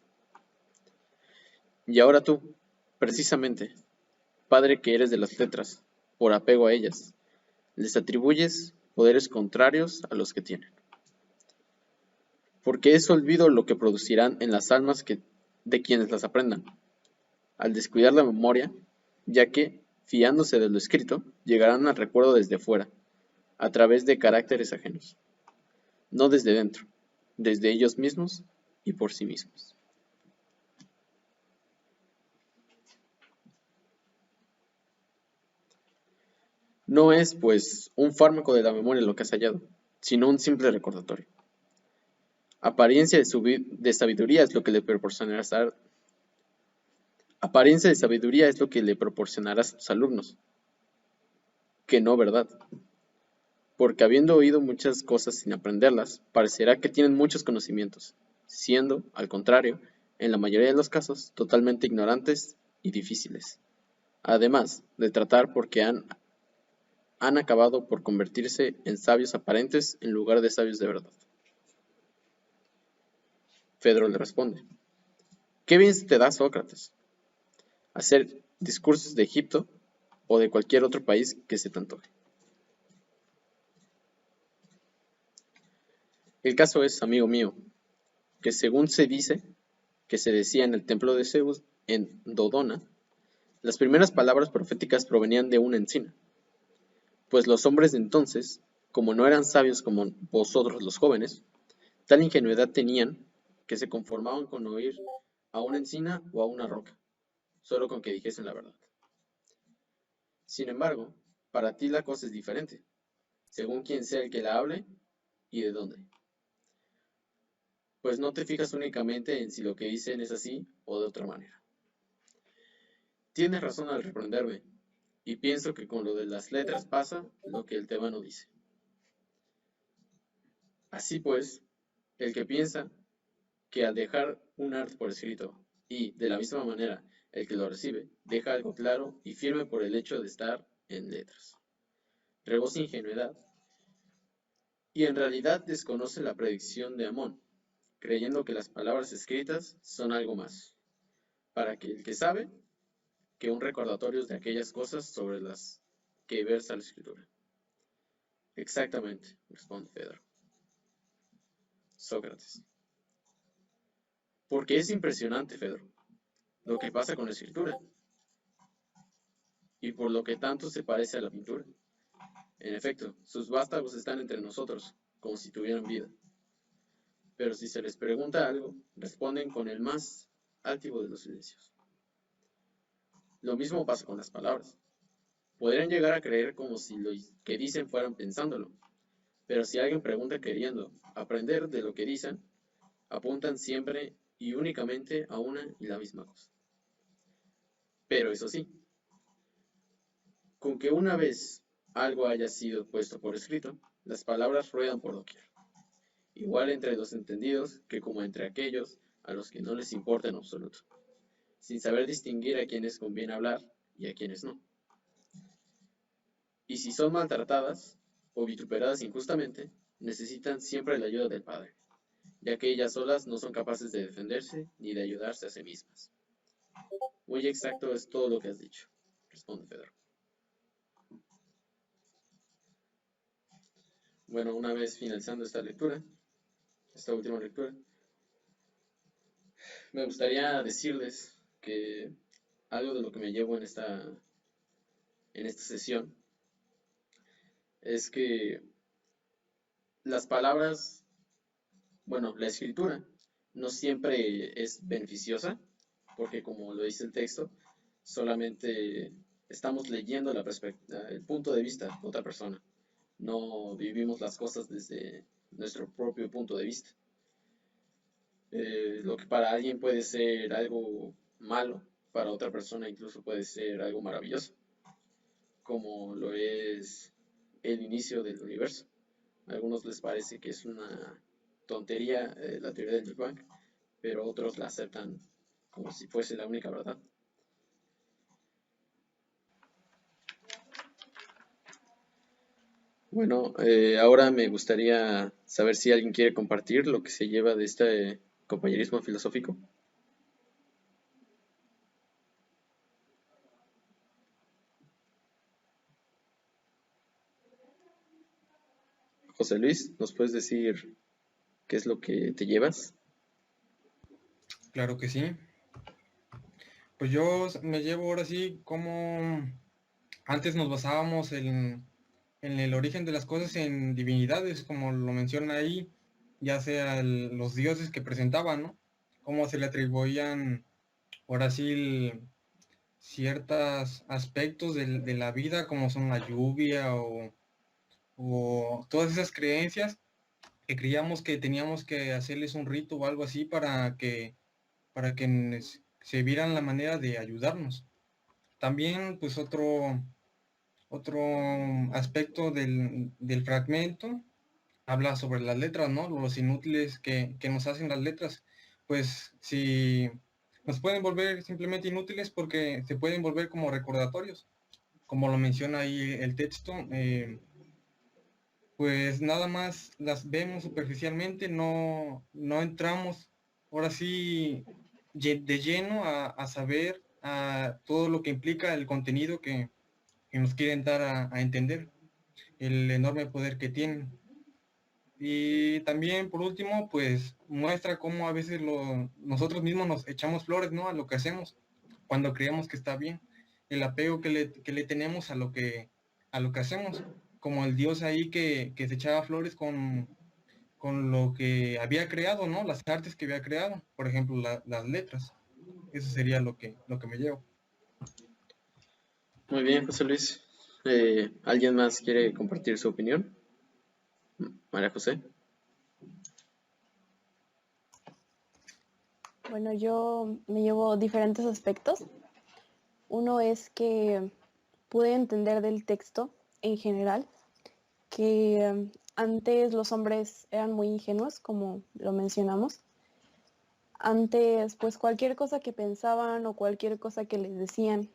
Y ahora tú, precisamente, padre que eres de las letras, por apego a ellas, les atribuyes poderes contrarios a los que tienen. Porque es olvido lo que producirán en las almas de quienes las aprendan, al descuidar la memoria, ya que, fiándose de lo escrito, llegarán al recuerdo desde fuera, a través de caracteres ajenos, no desde dentro, desde ellos mismos y por sí mismos. No es, pues, un fármaco de la memoria lo que has hallado, sino un simple recordatorio. Apariencia de sabiduría es lo que le proporcionarás a tus alumnos, que no verdad. Porque habiendo oído muchas cosas sin aprenderlas, parecerá que tienen muchos conocimientos, siendo, al contrario, en la mayoría de los casos, totalmente ignorantes y difíciles. Además de tratar porque han acabado por convertirse en sabios aparentes en lugar de sabios de verdad. Fedro le responde: ¿qué bien te da, Sócrates, hacer discursos de Egipto o de cualquier otro país que se te antoje? El caso es, amigo mío, que según se dice, que se decía en el templo de Zeus en Dodona, las primeras palabras proféticas provenían de una encina, pues los hombres de entonces, como no eran sabios como vosotros los jóvenes, tal ingenuidad tenían que se conformaban con oír a una encina o a una roca, solo con que dijesen la verdad. Sin embargo, para ti la cosa es diferente, según quién sea el que la hable y de dónde. Pues no te fijas únicamente en si lo que dicen es así o de otra manera. Tienes razón al reprenderme, y pienso que con lo de las letras pasa lo que el tebano dice. Así pues, el que piensa que al dejar un arte por escrito, y de la misma manera el que lo recibe, deja algo claro y firme por el hecho de estar en letras, rebosa ingenuidad, y en realidad desconoce la predicción de Amón, creyendo que las palabras escritas son algo más, para que el que sabe, que un recordatorio de aquellas cosas sobre las que versa la escritura. Exactamente, responde Fedro. Sócrates. Porque es impresionante, Fedro, lo que pasa con la escritura, y por lo que tanto se parece a la pintura. En efecto, sus vástagos están entre nosotros, como si tuvieran vida. Pero si se les pregunta algo, responden con el más altivo de los silencios. Lo mismo pasa con las palabras. Podrían llegar a creer como si lo que dicen fueran pensándolo, pero si alguien pregunta queriendo aprender de lo que dicen, apuntan siempre y únicamente a una y la misma cosa. Pero eso sí, con que una vez algo haya sido puesto por escrito, las palabras ruedan por doquier, igual entre los entendidos que como entre aquellos a los que no les importa en absoluto, sin saber distinguir a quienes conviene hablar y a quienes no. Y si son maltratadas o vituperadas injustamente, necesitan siempre la ayuda del Padre, ya que ellas solas no son capaces de defenderse ni de ayudarse a sí mismas. Muy exacto es todo lo que has dicho, responde Fedro. Bueno, una vez finalizando esta lectura, esta última lectura, me gustaría decirles que algo de lo que me llevo en esta sesión es que las palabras, bueno, la escritura no siempre es beneficiosa, porque como lo dice el texto, solamente estamos leyendo el punto de vista de otra persona. No vivimos las cosas desde nuestro propio punto de vista. Lo que para alguien puede ser algo malo, para otra persona incluso puede ser algo maravilloso, como lo es el inicio del universo. A algunos les parece que es una tontería la teoría del Big Bang, pero otros la aceptan como si fuese la única verdad. Bueno, ahora me gustaría saber si alguien quiere compartir lo que se lleva de este compañerismo filosófico. José Luis, ¿nos puedes decir qué es lo que te llevas? Claro que sí. Pues yo me llevo ahora sí como antes nos basábamos en el origen de las cosas en divinidades, como lo menciona ahí, ya sea los dioses que presentaban, ¿no? Cómo se le atribuían ahora sí ciertos aspectos de la vida, como son la lluvia o todas esas creencias que creíamos que teníamos que hacerles un rito o algo así para que se vieran la manera de ayudarnos. También, pues otro aspecto del fragmento habla sobre las letras, ¿no? Los inútiles que nos hacen las letras. Pues si nos pueden volver simplemente inútiles porque se pueden volver como recordatorios, como lo menciona ahí el texto, pues nada más las vemos superficialmente, no entramos ahora sí, de lleno a saber a todo lo que implica el contenido que nos quieren dar a entender, el enorme poder que tienen. Y también, por último, pues muestra cómo a veces nosotros mismos nos echamos flores, ¿no? A lo que hacemos, cuando creemos que está bien. El apego que le tenemos a lo que hacemos. Como el Dios ahí que se echaba flores con lo que había creado, ¿no? Las artes que había creado. Por ejemplo, las letras. Eso sería lo que me llevo. Muy bien, José Luis. ¿Alguien más quiere compartir su opinión? María José. Bueno, yo me llevo diferentes aspectos. Uno es que pude entender del texto en general que antes los hombres eran muy ingenuos, como lo mencionamos. Antes, pues cualquier cosa que pensaban o cualquier cosa que les decían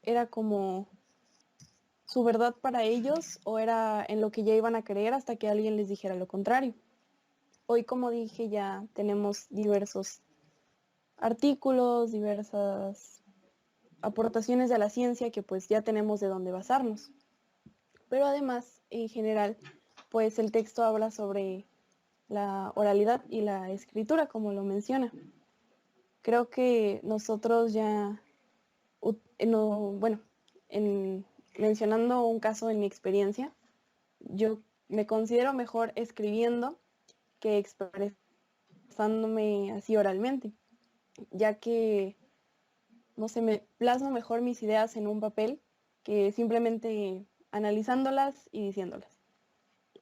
era como su verdad para ellos o era en lo que ya iban a creer hasta que alguien les dijera lo contrario. Hoy, como dije, ya tenemos diversos artículos, diversas aportaciones de la ciencia que pues ya tenemos de dónde basarnos. Pero además, en general, pues el texto habla sobre la oralidad y la escritura, como lo menciona. Creo que nosotros ya, mencionando un caso en mi experiencia, yo me considero mejor escribiendo que expresándome así oralmente, ya que, no sé, me plasmo mejor mis ideas en un papel que simplemente analizándolas y diciéndolas.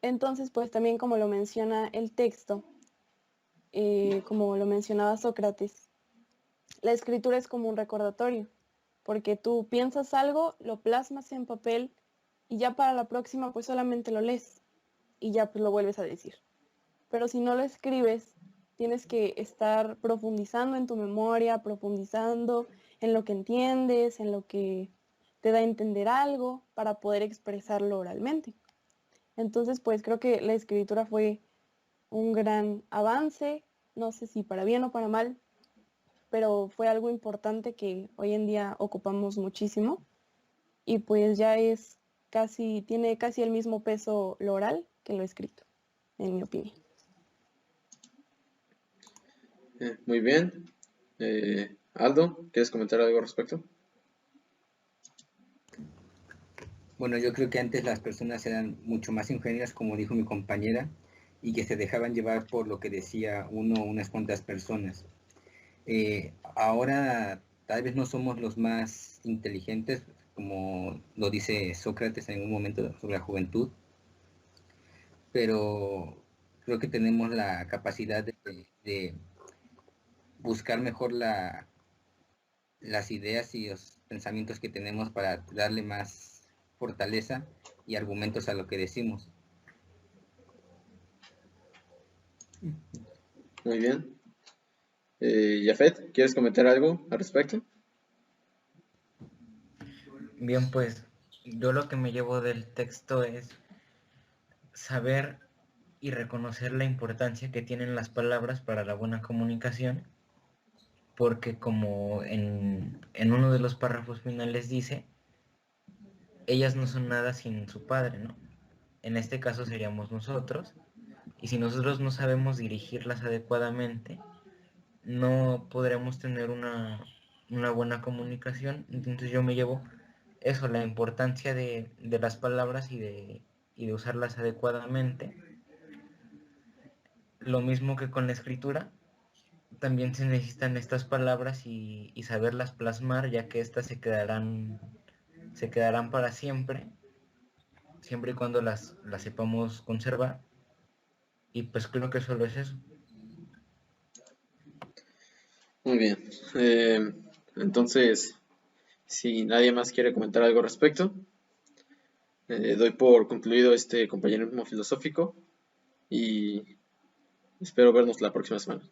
Entonces, pues también como lo menciona el texto, como lo mencionaba Sócrates, la escritura es como un recordatorio, porque tú piensas algo, lo plasmas en papel y ya para la próxima pues solamente lo lees y ya pues lo vuelves a decir. Pero si no lo escribes, tienes que estar profundizando en tu memoria, profundizando en lo que entiendes, en lo que te da a entender algo para poder expresarlo oralmente. Entonces, pues creo que la escritura fue un gran avance, no sé si para bien o para mal, pero fue algo importante que hoy en día ocupamos muchísimo y pues ya tiene casi el mismo peso lo oral que lo escrito, en mi opinión. Muy bien. Aldo, ¿quieres comentar algo al respecto? Bueno, yo creo que antes las personas eran mucho más ingeniosas, como dijo mi compañera, y que se dejaban llevar por lo que decía uno o unas cuantas personas. Ahora tal vez no somos los más inteligentes, como lo dice Sócrates en un momento sobre la juventud, pero creo que tenemos la capacidad de buscar mejor las ideas y los pensamientos que tenemos para darle más fortaleza y argumentos a lo que decimos. Muy bien. Jafet, ¿quieres comentar algo al respecto? Bien, pues yo lo que me llevo del texto es saber y reconocer la importancia que tienen las palabras para la buena comunicación, porque como en uno de los párrafos finales dice, ellas no son nada sin su padre, ¿no? En este caso seríamos nosotros, y si nosotros no sabemos dirigirlas adecuadamente, no podremos tener una buena comunicación. Entonces yo me llevo eso, la importancia de las palabras y de usarlas adecuadamente. Lo mismo que con la escritura, también se necesitan estas palabras y saberlas plasmar, ya que éstas se quedarán para siempre, siempre y cuando las sepamos conservar. Y pues creo que solo es eso. Muy bien. Entonces, si nadie más quiere comentar algo al respecto, doy por concluido este compañerismo filosófico y espero vernos la próxima semana.